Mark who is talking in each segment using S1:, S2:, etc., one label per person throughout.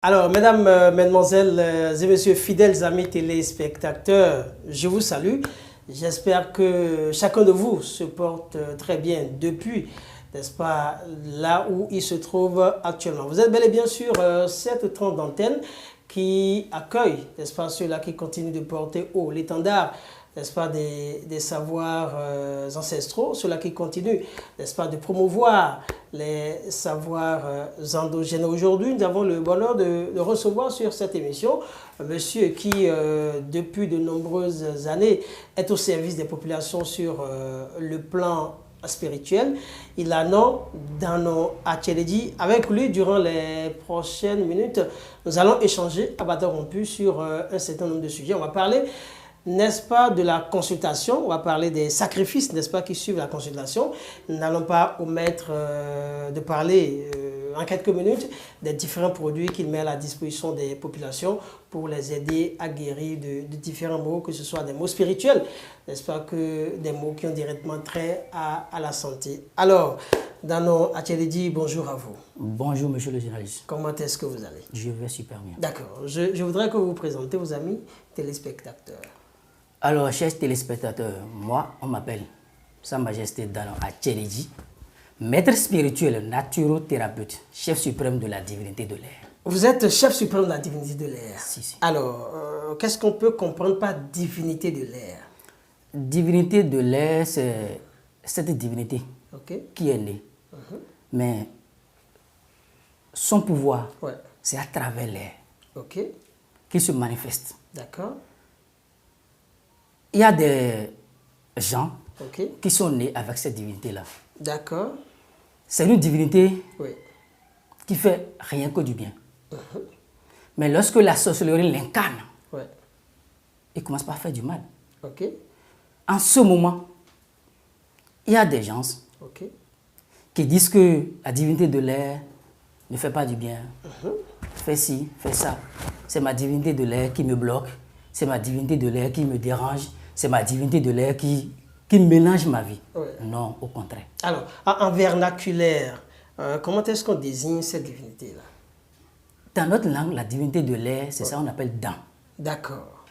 S1: Alors, mesdames, mesdemoiselles et messieurs, fidèles amis téléspectateurs, je vous salue. J'espère que chacun de vous se porte très bien depuis, n'est-ce pas, là où il se trouve actuellement. Vous êtes bel et bien sur cette trente d'antenne qui accueille, n'est-ce pas, ceux-là qui continuent de porter haut l'étendard, n'est-ce pas, des savoirs ancestraux, ceux-là qui continuent, n'est-ce pas, de promouvoir les savoirs endogènes. Aujourd'hui, nous avons le bonheur de recevoir sur cette émission un monsieur qui, depuis de nombreuses années, est au service des populations sur le plan spirituel. Il a nom Dano Acheledi. Avec lui, durant les prochaines minutes, nous allons échanger à bâton rompu sur un certain nombre de sujets. On va parler, n'est-ce pas, de la consultation. On va parler des sacrifices, n'est-ce pas, qui suivent la consultation. Nous n'allons pas omettre de parler en quelques minutes des différents produits qu'il met à la disposition des populations pour les aider à guérir de différents maux, que ce soit des maux spirituels, n'est-ce pas, que des maux qui ont directement trait à la santé. Alors, Dano Acheledi, bonjour à vous.
S2: Bonjour, monsieur le journaliste.
S1: Comment est-ce que vous allez?
S2: Je vais super bien.
S1: D'accord. Je voudrais que vous vous présentez aux amis téléspectateurs.
S2: Alors, chers téléspectateurs, moi, on m'appelle Sa Majesté Dano Acheledi, maître spirituel, naturothérapeute, chef suprême de la divinité de l'air.
S1: Vous êtes chef suprême de la divinité de l'air.
S2: Si.
S1: Alors, qu'est-ce qu'on peut comprendre par divinité de l'air?
S2: Divinité de l'air, c'est cette divinité qui est née. Mais son pouvoir, c'est à travers l'air qu'il se manifeste.
S1: D'accord.
S2: Il y a des gens qui sont nés avec cette divinité-là.
S1: D'accord.
S2: C'est une divinité qui fait rien que du bien. Mais lorsque la sorcellerie l'incarne, il commence par faire du mal. En ce moment, il y a des gens qui disent que la divinité de l'air ne fait pas du bien. Fais ci, fais ça. C'est ma divinité de l'air qui me bloque. C'est ma divinité de l'air qui me dérange. C'est ma divinité de l'air qui mélange ma vie. Non, au contraire.
S1: Alors, en vernaculaire, comment est-ce qu'on désigne cette divinité-là?
S2: Dans notre langue, la divinité de l'air, c'est ça qu'on appelle Dan.
S1: D'accord.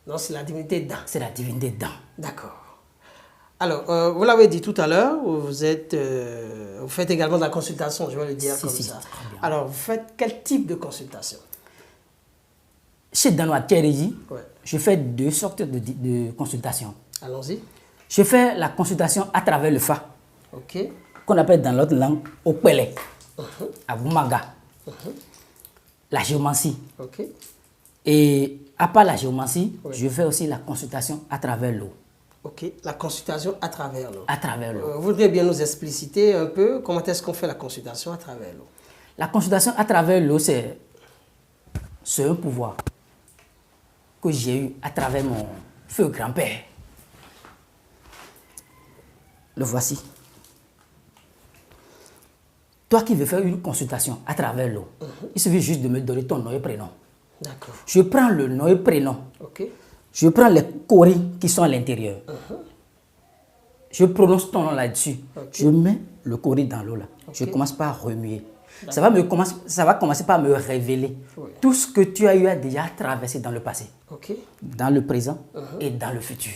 S1: Non, c'est la divinité Dan.
S2: C'est la divinité Dan.
S1: D'accord. Alors, vous l'avez dit tout à l'heure, vous faites également de la consultation, je vais le dire comme ça. Alors, vous faites quel type de consultation?
S2: Chez Dano Acheledi, je fais deux sortes de consultations.
S1: Allons-y.
S2: Je fais la consultation à travers le fa, qu'on appelle dans notre langue Opele, Abumaga, la géomancie. Et à part la géomancie, je fais aussi la consultation à travers l'eau.
S1: La consultation à travers l'eau.
S2: À travers l'eau.
S1: Vous voudriez bien nous expliciter un peu comment est-ce qu'on fait la consultation à travers l'eau?
S2: La consultation à travers l'eau, c'est un pouvoir que j'ai eu à travers mon feu grand-père. Le voici. Toi qui veux faire une consultation à travers l'eau, il suffit juste de me donner ton nom et prénom.
S1: D'accord.
S2: Je prends le nom et prénom. Je prends les coris qui sont à l'intérieur. Je prononce ton nom là-dessus. Je mets le cori dans l'eau là. Je commence par remuer. Ça va commencer par me révéler tout ce que tu as eu à déjà traverser dans le passé, dans le présent et dans le futur.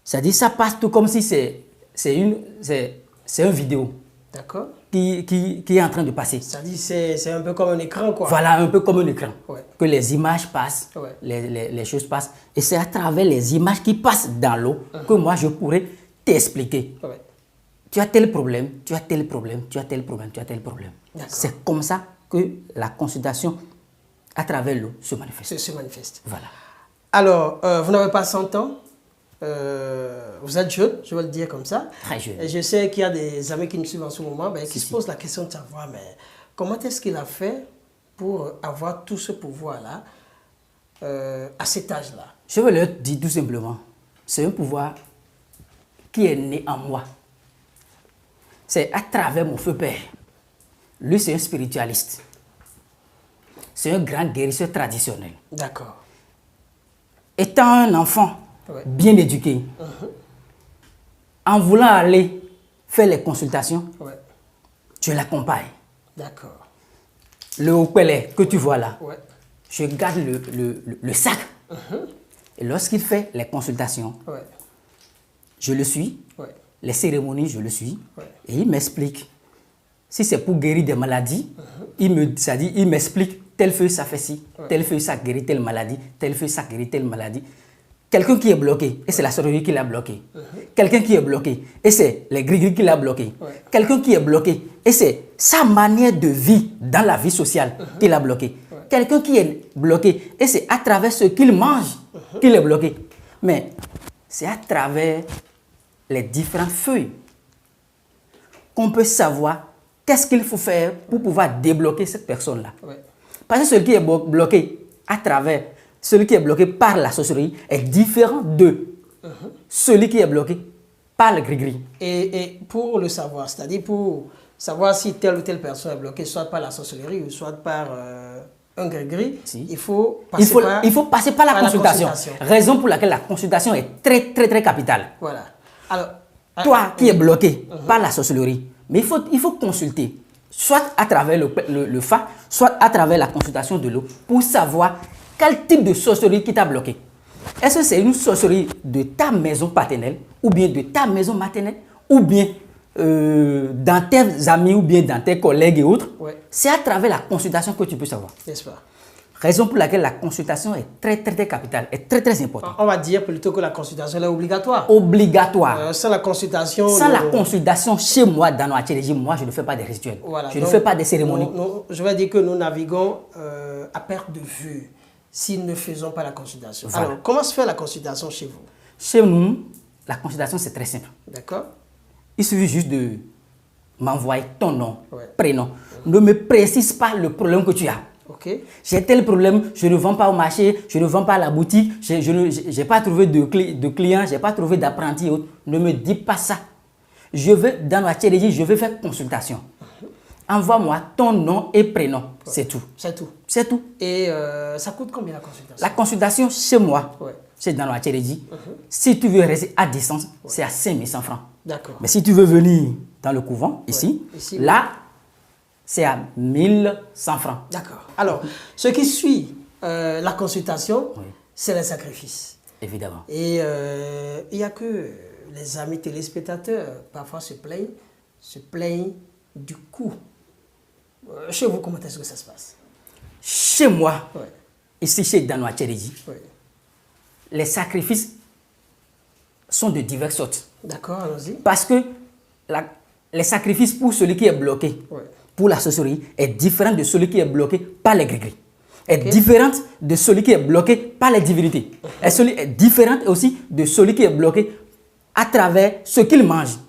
S2: C'est-à-dire ça passe tout comme si c'est une vidéo qui est en train de passer.
S1: C'est-à-dire c'est un peu comme un écran, quoi.
S2: Voilà, un peu comme un écran. Que les images passent, les choses passent. Et c'est à travers les images qui passent dans l'eau que moi je pourrais t'expliquer. Tu as tel problème, tu as tel problème, tu as tel problème, tu as tel problème. C'est comme ça que la consultation à travers l'eau se manifeste.
S1: Se manifeste.
S2: Voilà.
S1: Alors, vous n'avez pas 100 ans, vous êtes jeune, je vais le dire comme ça.
S2: Très jeune.
S1: Et je sais qu'il y a des amis qui me suivent en ce moment qui se posent la question de savoir, mais comment est-ce qu'il a fait pour avoir tout ce pouvoir-là à cet âge-là?
S2: Je vais leur dire tout simplement, c'est un pouvoir qui est né en moi. C'est à travers mon feu père. Lui, c'est un spiritualiste. C'est un grand guérisseur traditionnel.
S1: D'accord.
S2: Étant un enfant bien éduqué, en voulant aller faire les consultations, je l'accompagne.
S1: D'accord.
S2: le opélé que tu vois là,
S1: ouais.
S2: je garde le sac. Et lorsqu'il fait les consultations,
S1: ouais.
S2: je le suis.
S1: Ouais.
S2: Les cérémonies, je le suis.
S1: Ouais.
S2: Et il m'explique. Si c'est pour guérir des maladies, il m'explique, telle feuille ça fait ci, telle feuille ça guérit telle maladie, telle feuille ça guérit telle maladie. Quelqu'un qui est bloqué, et c'est la sorcellerie qui l'a bloqué. Quelqu'un qui est bloqué, et c'est les gris-gris qui l'a bloqué. Quelqu'un qui est bloqué, et c'est sa manière de vie dans la vie sociale qui l'a bloqué. Quelqu'un qui est bloqué, et c'est à travers ce qu'il mange qu'il est bloqué. Mais c'est à travers les différentes feuilles qu'on peut savoir qu'est-ce qu'il faut faire pour pouvoir débloquer cette personne-là. Parce que celui qui est bloqué à travers, celui qui est bloqué par la sorcellerie est différent de celui qui est bloqué par le gris-gris.
S1: Et pour le savoir, c'est-à-dire pour savoir si telle ou telle personne est bloquée, soit par la sorcellerie ou soit par un gris-gris, il faut passer par la consultation.
S2: Raison pour laquelle la consultation est très, très, très capitale.
S1: Voilà. Alors,
S2: toi qui es bloqué par la sorcellerie, mais il faut consulter, soit à travers le Fa, soit à travers la consultation de l'eau, pour savoir quel type de sorcellerie qui t'a bloqué. Est-ce que c'est une sorcellerie de ta maison paternelle, ou bien de ta maison maternelle, ou bien dans tes amis, ou bien dans tes collègues et autres? C'est à travers la consultation que tu peux savoir.
S1: N'est-ce pas?
S2: Raison pour laquelle la consultation est très, très, très capitale, est très, très importante.
S1: On va dire plutôt que la consultation est obligatoire.
S2: Obligatoire.
S1: Sans la consultation...
S2: la consultation, chez moi, dans notre Tchélégie, moi, je ne fais pas des rituels.
S1: Voilà,
S2: je ne fais pas des cérémonies.
S1: Je vais dire que nous naviguons à perte de vue si nous ne faisons pas la consultation. Voilà. Alors, comment se fait la consultation chez vous?
S2: Chez nous, la consultation, c'est très simple.
S1: D'accord.
S2: Il suffit juste de m'envoyer ton nom, prénom. Ne me précise pas le problème que tu as. J'ai tel problème, je ne vends pas au marché, je ne vends pas à la boutique, je n'ai pas trouvé de clients, je n'ai pas trouvé d'apprentis. Ne me dis pas ça. Je veux, dans la Tchélégie, je veux faire consultation. Envoie-moi ton nom et prénom. C'est tout.
S1: C'est tout.
S2: C'est tout.
S1: Et ça coûte combien la consultation?
S2: La consultation chez moi, c'est dans la Tchélégie. Si tu veux rester à distance, c'est à 5100 francs.
S1: D'accord.
S2: Mais si tu veux venir dans le couvent, ici, là, c'est à 1100 francs.
S1: D'accord. Alors, ce qui suit la consultation, c'est le sacrifice.
S2: Évidemment.
S1: Et il n'y a que les amis téléspectateurs, parfois se plaignent du coût. Chez vous, comment est-ce que ça se passe?
S2: Chez moi, ici chez Danoa Tchélégie, les sacrifices sont de diverses sortes.
S1: D'accord, allons-y.
S2: Parce que les sacrifices pour celui qui est bloqué, pour la sorcellerie, est différent de celui qui est bloqué par les gris-gris. Est différente de celui qui est bloqué par les divinités. Est différente aussi de celui qui est bloqué à travers ce qu'il mange.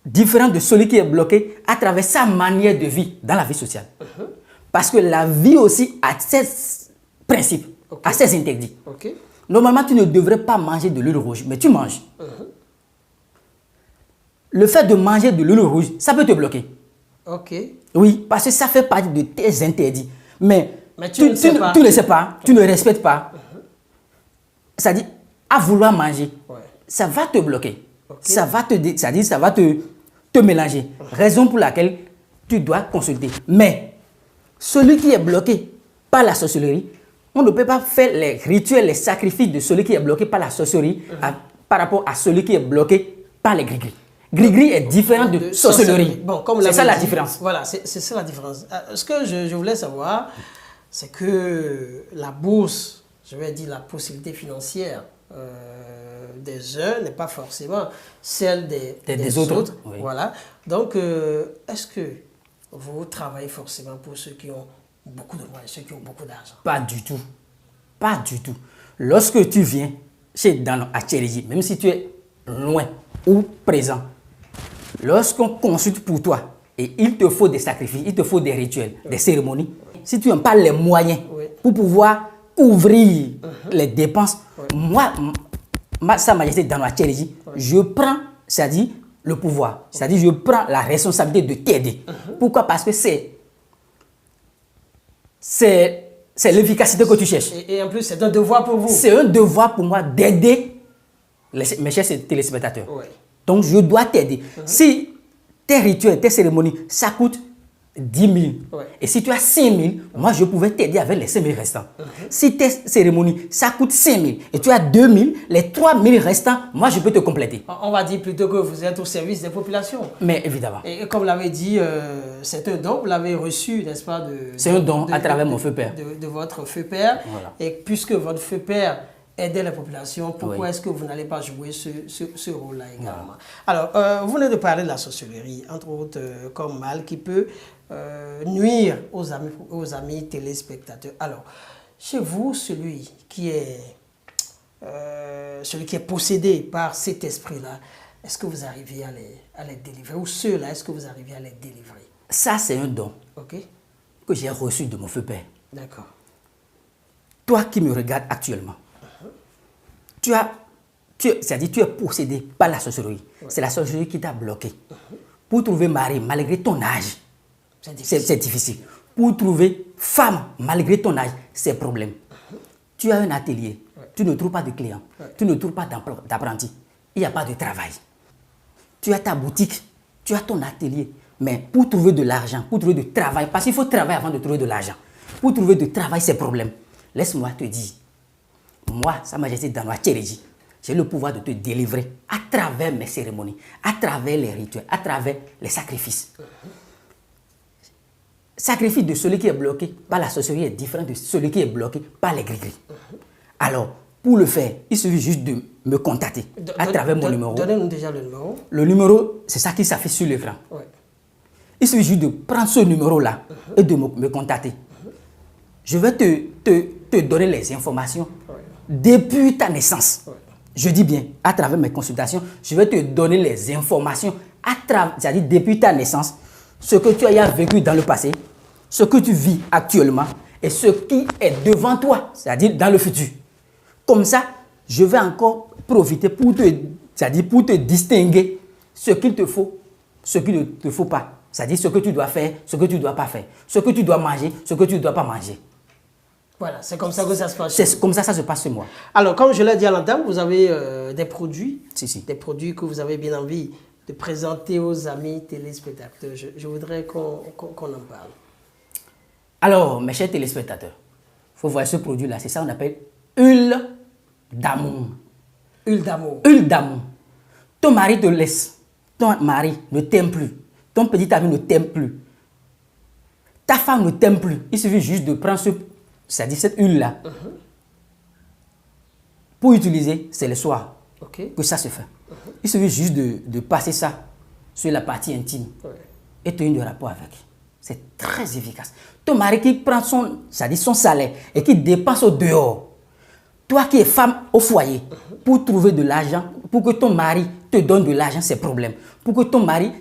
S2: Différent de celui qui est bloqué à travers sa manière de vie dans la vie sociale. Parce que la vie aussi a ses principes, a ses interdits. Normalement, tu ne devrais pas manger de l'huile rouge, mais tu manges. Le fait de manger de l'huile rouge, ça peut te bloquer. Oui, parce que ça fait partie de tes interdits. Mais tu ne sais pas, tu ne respectes pas. C'est-à-dire, à vouloir manger, ça va te bloquer. Ça va te mélanger. Raison pour laquelle tu dois consulter. Mais celui qui est bloqué par la sorcellerie, on ne peut pas faire les rituels, les sacrifices de celui qui est bloqué par la sorcellerie par rapport à celui qui est bloqué par les gris-gris. Gris-gris est différent de sorcellerie.
S1: Bon, c'est ça la différence. Voilà, c'est ça la différence. Ce que je voulais savoir, c'est que la bourse, je vais dire la possibilité financière des uns n'est pas forcément celle des autres. Voilà. Donc, est-ce que vous travaillez forcément pour ceux qui ont beaucoup de moyens, ceux qui ont beaucoup d'argent?
S2: Pas du tout. Pas du tout. Lorsque tu viens à Tchélégie, même si tu es loin ou présent, lorsqu'on consulte pour toi et il te faut des sacrifices, il te faut des rituels, des cérémonies, si tu n'as pas les moyens pour pouvoir couvrir les dépenses, moi, Sa Majesté dans la Tchélégie, je prends, c'est-à-dire le pouvoir, c'est-à-dire je prends la responsabilité de t'aider. Pourquoi? Parce que c'est l'efficacité que tu cherches.
S1: Et en plus, c'est un devoir pour vous.
S2: C'est un devoir pour moi d'aider mes chers téléspectateurs. Donc, je dois t'aider. Si tes rituels, tes cérémonies, ça coûte 10 000. Ouais. Et si tu as 5 000, moi, je pouvais t'aider avec les 5 000 restants. Si tes cérémonies, ça coûte 5 000 et tu as 2 000, les 3 000 restants, moi, je peux te compléter.
S1: On va dire plutôt que vous êtes au service des populations.
S2: Mais évidemment.
S1: Et comme vous l'avez dit, c'est un don, vous l'avez reçu, n'est-ce pas?
S2: C'est un don à travers mon feu père.
S1: De votre feu père.
S2: Voilà.
S1: Et puisque votre feu père aidait la population, pourquoi est-ce que vous n'allez pas jouer ce rôle-là également? Voilà. Alors, vous venez de parler de la sorcellerie, entre autres comme mal qui peut nuire aux amis téléspectateurs. Alors, chez vous, celui qui est possédé par cet esprit-là, est-ce que vous arrivez à les délivrer? Ou ceux-là, est-ce que vous arrivez à les délivrer?
S2: Ça, c'est un don que j'ai reçu de mon feu père. D'accord. Toi qui me regardes actuellement, c'est-à-dire tu es possédé par la sorcellerie. Ouais. C'est la sorcellerie qui t'a bloqué. Pour trouver mari, malgré ton âge, c'est difficile. Pour trouver femme, malgré ton âge, c'est problème. Tu as un atelier, tu ne trouves pas de clients, tu ne trouves pas d'apprentis, il n'y a pas de travail. Tu as ta boutique, tu as ton atelier, mais pour trouver de l'argent, pour trouver du travail, parce qu'il faut travailler avant de trouver de l'argent. Pour trouver du travail, c'est problème. Laisse-moi te dire, moi, Sa Majesté Danois Tchéréji, j'ai le pouvoir de te délivrer à travers mes cérémonies, à travers les rituels, à travers les sacrifices. Sacrifice de celui qui est bloqué par la sorcellerie est différent de celui qui est bloqué par les gris-gris. Alors, pour le faire, il suffit juste de me contacter à travers mon numéro.
S1: Donnez-nous déjà le numéro.
S2: Le numéro, c'est ça qui s'affiche sur l'écran. Ouais. Il suffit juste de prendre ce numéro-là et de me contacter. Je vais te donner les informations depuis ta naissance. Ouais. Je dis bien, à travers mes consultations, je vais te donner les informations, c'est-à-dire depuis ta naissance, ce que tu as vécu dans le passé, ce que tu vis actuellement et ce qui est devant toi, c'est-à-dire dans le futur. Comme ça, je vais encore profiter pour te distinguer ce qu'il te faut, ce qu'il ne te faut pas. C'est-à-dire ce que tu dois faire, ce que tu ne dois pas faire, ce que tu dois manger, ce que tu ne dois pas manger.
S1: Voilà, c'est comme ça que ça se passe.
S2: C'est comme ça que ça se passe chez moi.
S1: Alors, comme je l'ai dit à l'entame, vous avez des produits,
S2: si.
S1: Des produits que vous avez bien envie de présenter aux amis téléspectateurs. Je voudrais qu'on en parle.
S2: Alors, mes chers téléspectateurs, il faut voir ce produit-là. C'est ça qu'on appelle huile d'amour.
S1: Huile d'amour.
S2: Huile d'amour. Ton mari te laisse. Ton mari ne t'aime plus. Ton petit ami ne t'aime plus. Ta femme ne t'aime plus. Il suffit juste de prendre c'est-à-dire cette huile-là. Pour utiliser, c'est le soir que ça se fait. Il suffit juste de passer ça sur la partie intime et tu as un rapport avec. C'est très efficace. Ton mari qui prend son salaire et qui dépense au dehors. Toi qui es femme au foyer, pour trouver de l'argent, pour que ton mari te donne de l'argent, c'est problème. Pour que ton mari,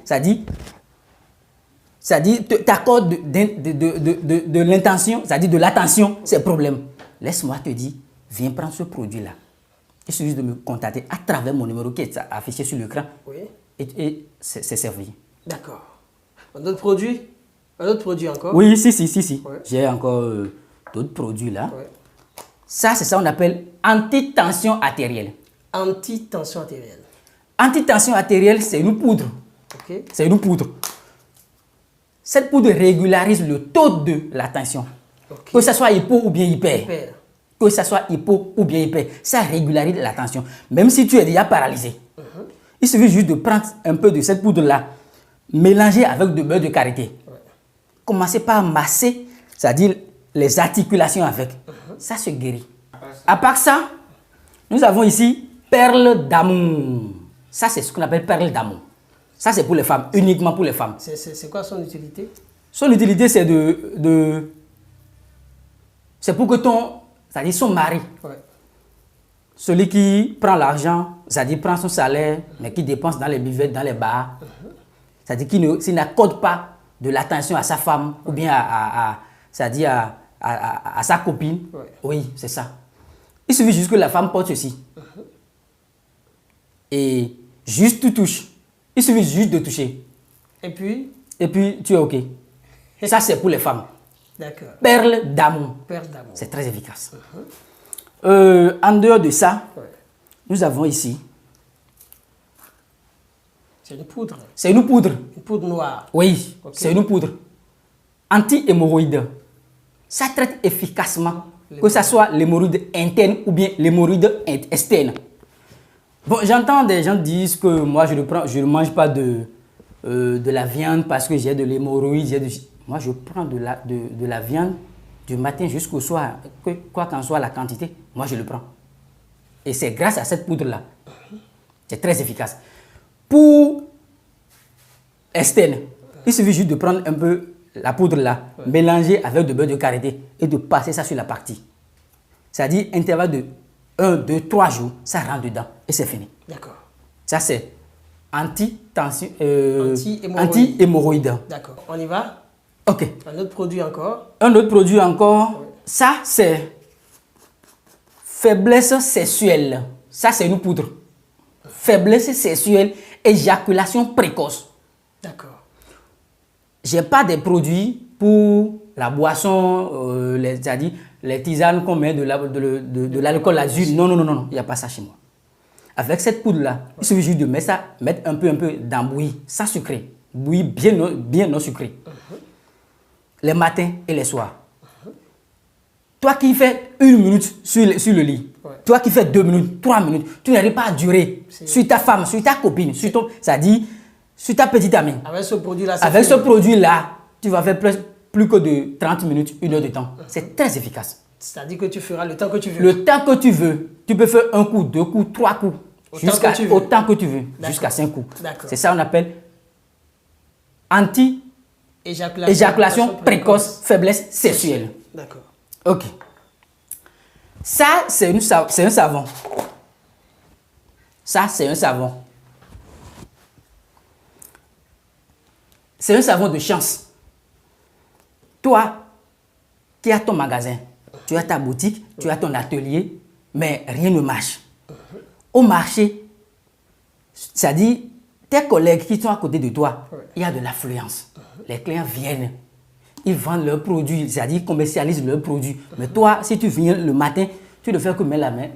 S2: t'accorde de l'intention, c'est-à-dire de l'attention, c'est problème. Laisse-moi te dire, viens prendre ce produit-là. Il suffit juste de me contacter à travers mon numéro qui est affiché sur l'écran. Oui. Et c'est servi.
S1: D'accord. Un autre produit? Un autre produit encore?
S2: Oui, si. Ouais. J'ai encore d'autres produits là. Ouais. Ça, c'est ça qu'on appelle anti-tension artérielle.
S1: Anti-tension artérielle.
S2: Anti-tension artérielle, c'est une poudre. C'est une poudre. Cette poudre régularise le taux de la tension. Que ce soit hypo ou bien hyper. Que ce soit hypo ou bien hyper. Ça régularise la tension. Même si tu es déjà paralysé. Il suffit juste de prendre un peu de cette poudre-là, mélanger avec de beurre de karité. Commencez par masser, c'est-à-dire les articulations avec. Ça se guérit. À part ça, nous avons ici perle d'amour. Ça, c'est ce qu'on appelle perle d'amour. Ça, c'est pour les femmes, uniquement pour les femmes.
S1: C'est quoi son utilité? Son
S2: utilité, c'est c'est pour que c'est-à-dire son mari, celui qui prend l'argent, c'est-à-dire prend son salaire, mais qui dépense dans les buvettes, dans les bars, c'est-à-dire qu'il n'accorde pas de l'attention à sa femme ou bien c'est-à-dire à sa copine. Oui, c'est ça. Il suffit juste que la femme porte ceci. Et juste tu touches. Il suffit juste de toucher.
S1: Et puis
S2: tu es OK. Ça, c'est pour les femmes.
S1: D'accord.
S2: Perle d'amour.
S1: Perle d'amour.
S2: C'est très efficace. En dehors de ça, nous avons ici.
S1: C'est une poudre.
S2: C'est une poudre.
S1: Une poudre noire.
S2: Oui, c'est une poudre. anti-hémorroïde. Ça traite efficacement, que ce soit l'hémorroïde interne ou bien l'hémorroïde externe. Bon, j'entends des gens dire que moi, je ne mange pas de la viande parce que j'ai de l'hémorroïde. Moi, je prends de la viande du matin jusqu'au soir, quoi qu'en soit la quantité, moi, je le prends. Et c'est grâce à cette poudre-là. C'est très efficace. Pour externe, il suffit juste de prendre un peu la poudre là, mélanger avec de beurre de karité et de passer ça sur la partie. C'est-à-dire, intervalle de 1, 2, 3 jours, ça rentre dedans et c'est fini.
S1: D'accord.
S2: Ça, c'est anti-hémorroïde.
S1: D'accord. On y va?
S2: Ok.
S1: Un autre produit encore?
S2: Un autre produit encore. Oui. Ça, c'est faiblesse sexuelle. Ça, c'est une poudre. Faiblesse sexuelle, éjaculation précoce.
S1: D'accord.
S2: Je n'ai pas des produits pour la boisson, c'est-à-dire les tisanes qu'on met de l'alcool azul. Non, il n'y a pas ça chez moi. Avec cette poudre-là, il suffit juste de mettre un peu dans bouillie, sans sucré. Bouillie bien non sucré. Les matins et les soirs. Toi qui fais 1 minute sur le lit, toi qui fais 2 minutes, 3 minutes, tu n'arrives pas à durer sur ta femme, sur ta copine, c'est-à-dire sur ta petite amie.
S1: Avec ce produit-là,
S2: tu vas faire plus que de 30 minutes, 1 heure de temps. C'est très efficace.
S1: C'est-à-dire que tu feras le temps que tu veux.
S2: Le temps que tu veux. Tu peux faire 1 coup, 2 coups, 3 coups. Autant que tu veux. Jusqu'à 5 coups. C'est ça qu'on appelle anti-éjaculation précoce, faiblesse sexuelle.
S1: D'accord.
S2: Ok. Ça, c'est un savon. Ça, c'est un savon. C'est un savon de chance. Toi, qui as ton magasin, tu as ta boutique, tu as ton atelier, mais rien ne marche. Au marché, c'est-à-dire, tes collègues qui sont à côté de toi, il y a de l'affluence. Les clients viennent, ils vendent leurs produits, c'est-à-dire ils commercialisent leurs produits. Mais toi, si tu viens le matin, tu ne fais que mettre la main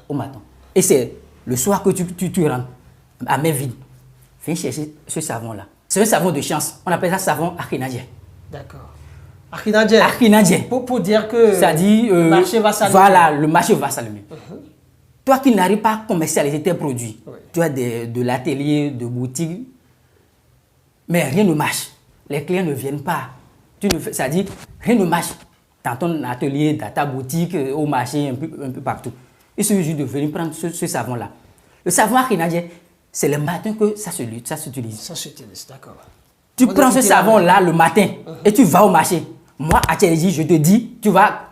S2: au matin. Et c'est le soir que tu rentres à main vide. Viens chercher ce savon-là. C'est un savon de chance. On appelle ça savon achinadien.
S1: D'accord. Achinadien. Pour dire que
S2: le
S1: marché va s'allumer.
S2: Voilà, le marché va s'allumer. Toi qui n'arrives pas à commercialiser tes produits, tu as de l'atelier, de boutique, mais rien ne marche. Les clients ne viennent pas. C'est-à-dire, rien ne marche dans ton atelier, dans ta boutique, au marché, un peu partout. Il suffit juste de venir prendre ce savon-là. Le savon achinadien, c'est le matin que ça s'utilise. Ça
S1: s'utilise, d'accord.
S2: Tu prends ce savon-là le matin et tu vas au marché. Moi, à Tchélégie, je te dis, tu vas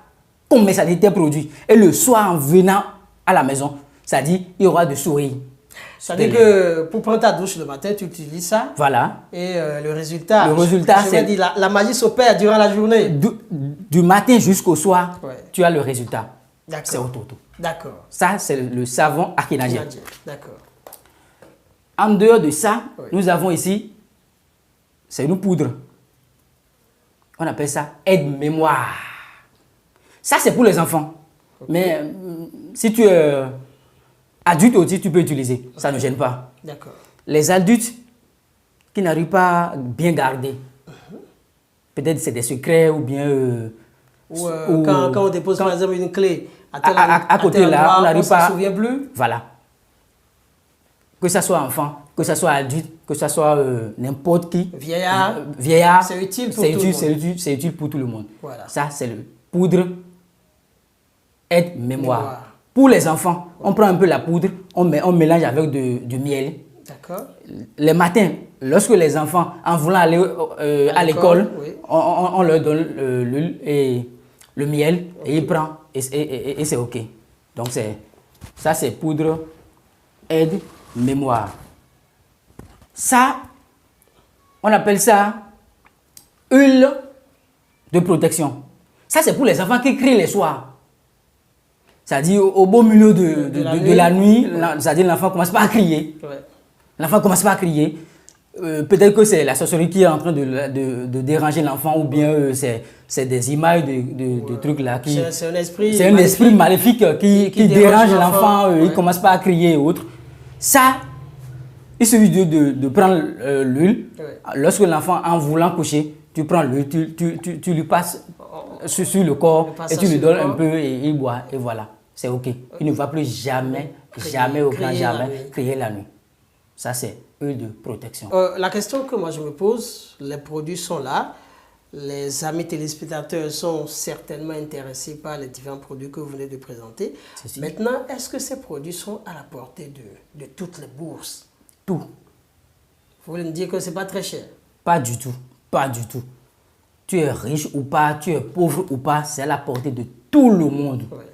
S2: commercialiser tes produits. Et le soir, en venant à la maison, c'est-à-dire, il y aura de sourires.
S1: C'est-à-dire que pour prendre ta douche le matin, tu utilises ça.
S2: Voilà.
S1: Et le résultat,
S2: c'est...
S1: la magie s'opère durant la journée.
S2: Du matin jusqu'au soir, tu as le résultat.
S1: D'accord.
S2: C'est autour.
S1: D'accord.
S2: Ça, c'est le savon achinadien.
S1: D'accord.
S2: En dehors de ça, nous avons ici, c'est une poudre. On appelle ça aide-mémoire. Ça, c'est pour les enfants. Mais si tu es adulte aussi, tu peux utiliser. Ça ne gêne pas.
S1: D'accord.
S2: Les adultes qui n'arrivent pas à bien garder, peut-être c'est des secrets ou bien...
S1: quand on dépose par exemple une clé
S2: à côté là, on n'arrive pas...
S1: On ne se souvient plus.
S2: Voilà. Que ce soit enfant, que ce soit adulte, que ce soit n'importe qui.
S1: Vieillard. C'est utile pour tout le monde.
S2: C'est utile pour tout le monde.
S1: Voilà.
S2: Ça, c'est le poudre aide-mémoire. Pour les enfants, on prend un peu la poudre, on mélange avec du miel.
S1: D'accord.
S2: Les matins, lorsque les enfants, en voulant aller à l'école, on leur donne le miel et ils prennent et c'est OK. Donc, ça, c'est poudre aide-mémoire. Ça, on appelle ça huile de protection. Ça, c'est pour les enfants qui crient les soirs. C'est-à-dire, au beau milieu de la nuit, c'est-à-dire l'enfant commence pas à crier. L'enfant commence pas à crier. Peut-être que c'est la sorcellerie qui est en train de déranger l'enfant ou bien c'est des images de trucs là.
S1: C'est un esprit
S2: maléfique qui dérange l'enfant, il commence pas à crier et autres. Ça, il suffit de prendre l'huile. Lorsque l'enfant, en voulant coucher, tu prends tu lui passes sur le corps et tu lui donnes un peu et il boit et voilà, c'est ok. Il ne va plus jamais crier la nuit. Ça, c'est huile de protection.
S1: La question que moi je me pose, les produits sont là. Les amis téléspectateurs sont certainement intéressés par les différents produits que vous venez de présenter. Maintenant, est-ce que ces produits sont à la portée de toutes les bourses?
S2: Tout.
S1: Vous voulez me dire que ce n'est pas très cher?
S2: Pas du tout. Pas du tout. Tu es riche ou pas, tu es pauvre ou pas, c'est à la portée de tout le monde. Ouais.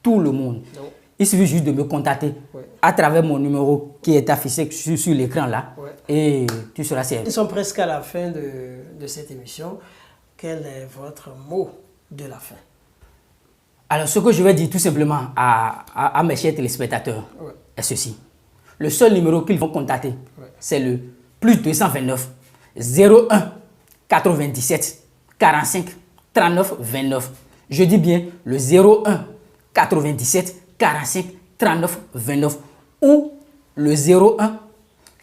S2: Tout le monde. Donc, il suffit juste de me contacter à travers mon numéro qui est affiché sur l'écran là. Ouais. Et tu seras servi.
S1: Nous sommes presque à la fin de cette émission. Quel est votre mot de la fin?
S2: Alors, ce que je vais dire tout simplement à mes chers téléspectateurs est ceci. Le seul numéro qu'ils vont contacter, c'est le plus 229 01 97 45 39 29. Je dis bien le 01 97 45 39 29 ou le 01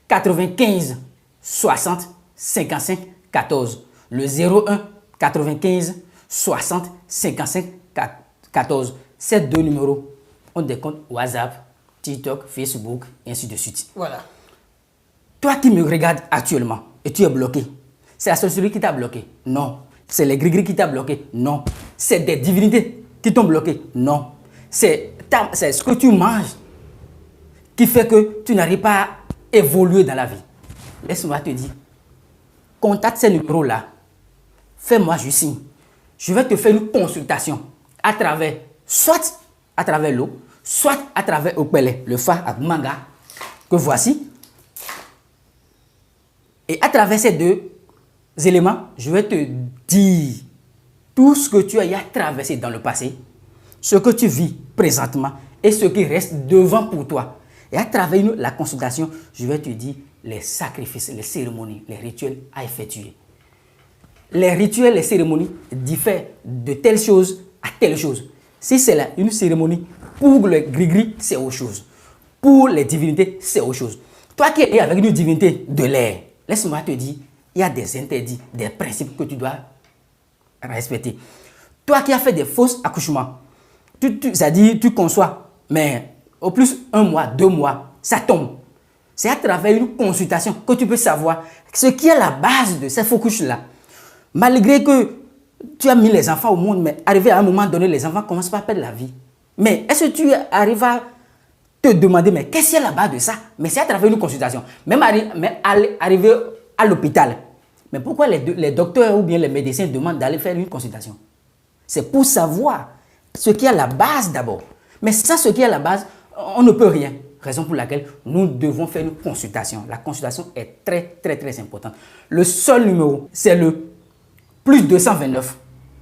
S2: 95 60 55 14. Le 01 95 60 55 14. Ces deux numéros ont des comptes WhatsApp, TikTok, Facebook, et ainsi de suite.
S1: Voilà.
S2: Toi qui me regardes actuellement et tu es bloqué, c'est la sorcellerie qui t'a bloqué? Non. C'est les gris-gris qui t'a bloqué? Non. C'est des divinités qui t'ont bloqué? Non. C'est ce que tu manges qui fait que tu n'arrives pas à évoluer dans la vie. Laisse-moi te dire, contacte ces numéros-là. Fais-moi juste signe. Je vais te faire une consultation à travers, soit à travers l'eau, soit à travers Okpele, le fa à manga, que voici. Et à travers ces deux éléments, je vais te dire tout ce que tu as traversé dans le passé, ce que tu vis présentement et ce qui reste devant pour toi. Et à travers la consultation, je vais te dire les sacrifices, les cérémonies, les rituels à effectuer. Les rituels, les cérémonies diffèrent de telle chose à telle chose. Si c'est une cérémonie pour le gris-gris, c'est autre chose. Pour les divinités, c'est autre chose. Toi qui es avec une divinité de l'air, laisse-moi te dire, il y a des interdits, des principes que tu dois respecter. Toi qui as fait des fausses accouchements, c'est-à-dire tu conçois, mais au plus 1 mois, 2 mois, ça tombe. C'est à travers une consultation que tu peux savoir ce qui est la base de ces faux couches-là. Malgré que tu as mis les enfants au monde, mais arrivé à un moment donné, les enfants commencent par perdre la vie. Mais est-ce que tu arrives à te demander, mais qu'est-ce qu'il y a là-bas de ça? Mais c'est à travers une consultation. Même arriver à l'hôpital. Mais pourquoi les docteurs ou bien les médecins demandent d'aller faire une consultation? C'est pour savoir ce qui est à la base d'abord. Mais sans ce qui est à la base, on ne peut rien. Raison pour laquelle nous devons faire une consultation. La consultation est très, très, très importante. Le seul numéro, c'est le plus 229.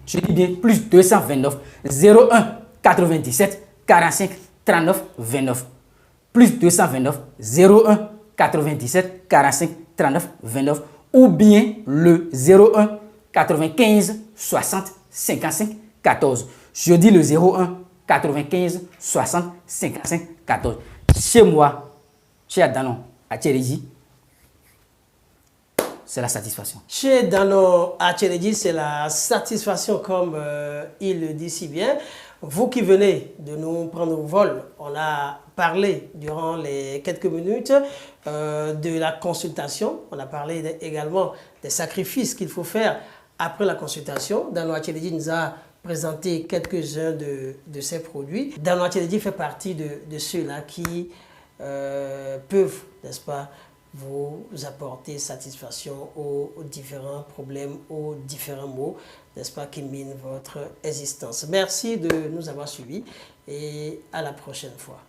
S2: Je dis bien plus 229 01 97 45 39 29. Plus 229 01 97 45 39 29 ou bien le 01 95 60 55 14. Je dis le 01 95 60 55 14. Chez moi, chez Adanon, à Tchéréji, c'est la satisfaction.
S1: Chez Dano à Tchéréji, c'est la satisfaction comme il le dit si bien. Vous qui venez de nous prendre au vol, on a parlé durant les quelques minutes de la consultation. On a parlé également des sacrifices qu'il faut faire après la consultation. Dano à Tchéréji nous a présenté quelques-uns de ces produits. Dano à Tchéréji fait partie de ceux-là qui peuvent, n'est-ce pas, vous apporter satisfaction aux différents problèmes, aux différents maux, n'est-ce pas, qui minent votre existence. Merci de nous avoir suivis et à la prochaine fois.